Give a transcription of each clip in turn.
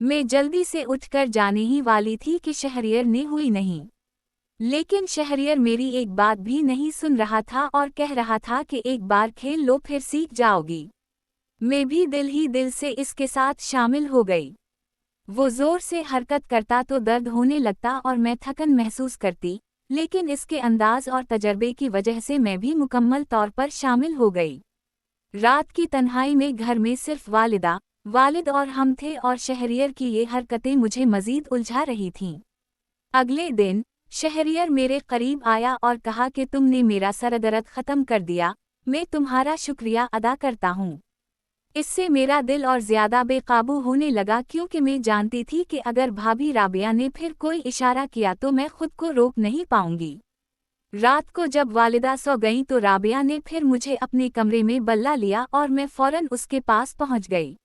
मैं जल्दी से उठकर जाने ही वाली थी कि शहरियर ने हुई नहीं। लेकिन शहरियर मेरी एक बात भी नहीं सुन रहा था और कह रहा था कि एक बार खेल लो फिर सीख जाओगी। मैं भी दिल ही दिल से इसके साथ शामिल हो गई। वो जोर से हरकत करता तो दर्द होने लगता और मैं थकन महसूस करती, लेकिन इसके अंदाज और तजर्बे की वजह से मैं भी मुकम्मल तौर पर शामिल हो गई। रात की तन्हाई में घर में सिर्फ वालिद और हम थे और शहरियर की ये हरकतें मुझे मजीद उलझा रही थीं। अगले दिन शहरियर मेरे करीब आया और कहा कि तुमने मेरा सरदर्द ख़त्म कर दिया, मैं तुम्हारा शुक्रिया अदा करता हूँ। इससे मेरा दिल और ज़्यादा बेकाबू होने लगा क्योंकि मैं जानती थी कि अगर भाभी राबिया ने फिर कोई इशारा किया तो मैं खुद को रोक नहीं पाऊंगी। रात को जब वालिदा सो गईं तो राबिया ने फिर मुझे अपने कमरे में बल्ला लिया और मैं फ़ौरन उसके पास पहुंच गई।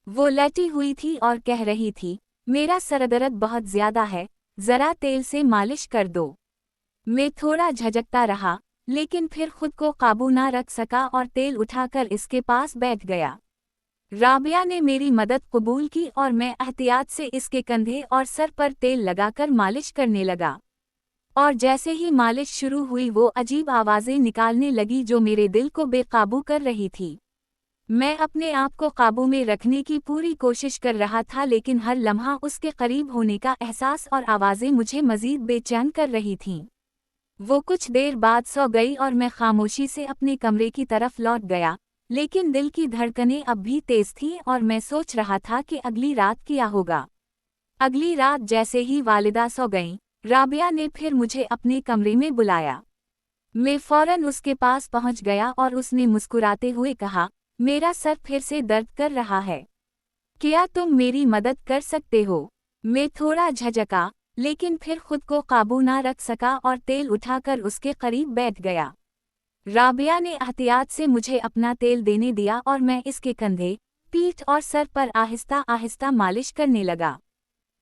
वो लेटी हुई थी और कह रही थी, मेरा सरदर्द बहुत ज़्यादा है, ज़रा तेल से मालिश कर दो। मैं थोड़ा झिझकता रहा, लेकिन फिर खुद को काबू ना रख सका और तेल उठाकर इसके पास बैठ गया। राबिया ने मेरी मदद कबूल की और मैं एहतियात से इसके कंधे और सर पर तेल लगाकर मालिश करने लगा। और जैसे ही मालिश शुरू हुई वो अजीब आवाज़ें निकालने लगी जो मेरे दिल को बेकाबू कर रही थी। मैं अपने आप को काबू में रखने की पूरी कोशिश कर रहा था, लेकिन हर लम्हा उसके करीब होने का एहसास और आवाज़ें मुझे मज़ीद बेचैन कर रही थीं। वो कुछ देर बाद सो गई और मैं खामोशी से अपने कमरे की तरफ लौट गया, लेकिन दिल की धड़कनें अब भी तेज थीं और मैं सोच रहा था कि अगली रात क्या होगा। अगली रात जैसे ही वालिदा सो गईं, राबिया ने फिर मुझे अपने कमरे में बुलाया। मैं फ़ौरन उसके पास पहुंच गया और उसने मुस्कुराते हुए कहा, मेरा सर फिर से दर्द कर रहा है, क्या तुम मेरी मदद कर सकते हो? मैं थोड़ा झिझका, लेकिन फिर खुद को काबू ना रख सका और तेल उठाकर उसके करीब बैठ गया। राबिया ने एहतियात से मुझे अपना तेल देने दिया और मैं इसके कंधे, पीठ और सर पर आहिस्ता आहिस्ता मालिश करने लगा।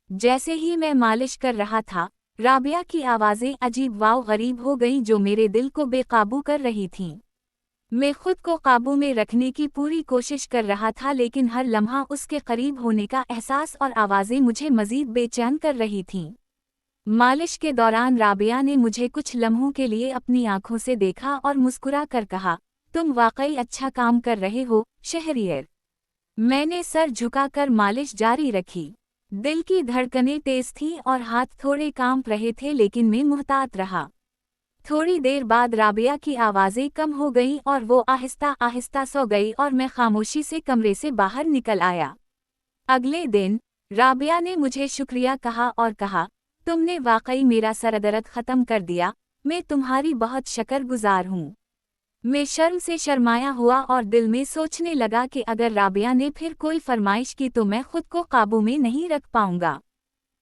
जैसे ही मैं मालिश कर रहा था, राबिया की आवाज़ें अजीब व गरीब हो गईं जो मेरे दिल को बेकाबू कर रही थीं। मैं खुद को काबू में रखने की पूरी कोशिश कर रहा था, लेकिन हर लम्हा उसके करीब होने का एहसास और आवाज़ें मुझे मज़ीद बेचैन कर रही थीं। मालिश के दौरान राबिया ने मुझे कुछ लम्हों के लिए अपनी आंखों से देखा और मुस्कुरा कर कहा, तुम वाकई अच्छा काम कर रहे हो, शहरियर। मैंने सर झुकाकर मालिश जारी रखी। दिल की धड़कनें तेज थीं और हाथ थोड़े कांप रहे थे, लेकिन मैं मुहतात रहा। थोड़ी देर बाद राबिया की आवाज़ें कम हो गईं और वो आहिस्ता आहिस्ता सो गई और मैं खामोशी से कमरे से बाहर निकल आया। अगले दिन राबिया ने मुझे शुक्रिया कहा और कहा, तुमने वाकई मेरा सरदर्द ख़त्म कर दिया, मैं तुम्हारी बहुत शुक्रगुजार हूँ। मैं शर्म से शर्माया हुआ और दिल में सोचने लगा कि अगर राबिया ने फिर कोई फरमाइश की तो मैं खुद को काबू में नहीं रख पाऊंगा।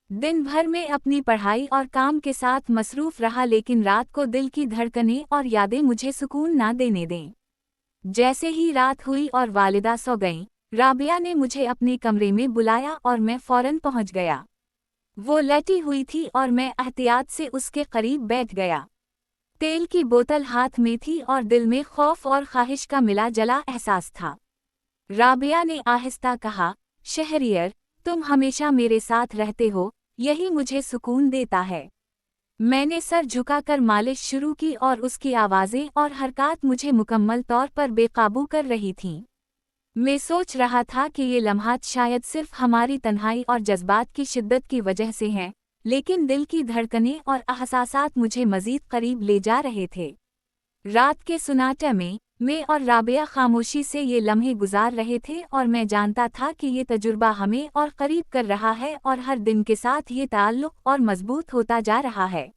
दिन भर में अपनी पढ़ाई और काम के साथ मसरूफ़ रहा, लेकिन रात को दिल की धड़कनें और यादें मुझे सुकून ना देने दें। जैसे ही रात हुई और वालिदा सो गईं, राबिया ने मुझे अपने कमरे में बुलाया और मैं फ़ौरन पहुंच गया। वो लेटी हुई थी और मैं एहतियात से उसके करीब बैठ गया। तेल की बोतल हाथ में थी और दिल में खौफ और ख्वाहिश का मिला जला एहसास था। राबिया ने आहिस्ता कहा, शहरियर, तुम हमेशा मेरे साथ रहते हो, यही मुझे सुकून देता है। मैंने सर झुकाकर मालिश शुरू की और उसकी आवाज़ें और हरकत मुझे मुकम्मल तौर पर बेकाबू कर रही थीं। मैं सोच रहा था कि ये लम्हात शायद सिर्फ हमारी तन्हाई और जज्बात की शिद्दत की वजह से हैं, लेकिन दिल की धड़कनें और एहसासात मुझे मज़ीद करीब ले जा रहे थे। रात के सुनाटे में मैं और राबिया खामोशी से ये लम्हे गुजार रहे थे और मैं जानता था कि ये तजुर्बा हमें और करीब कर रहा है और हर दिन के साथ ये ताल्लुक़ और मजबूत होता जा रहा है।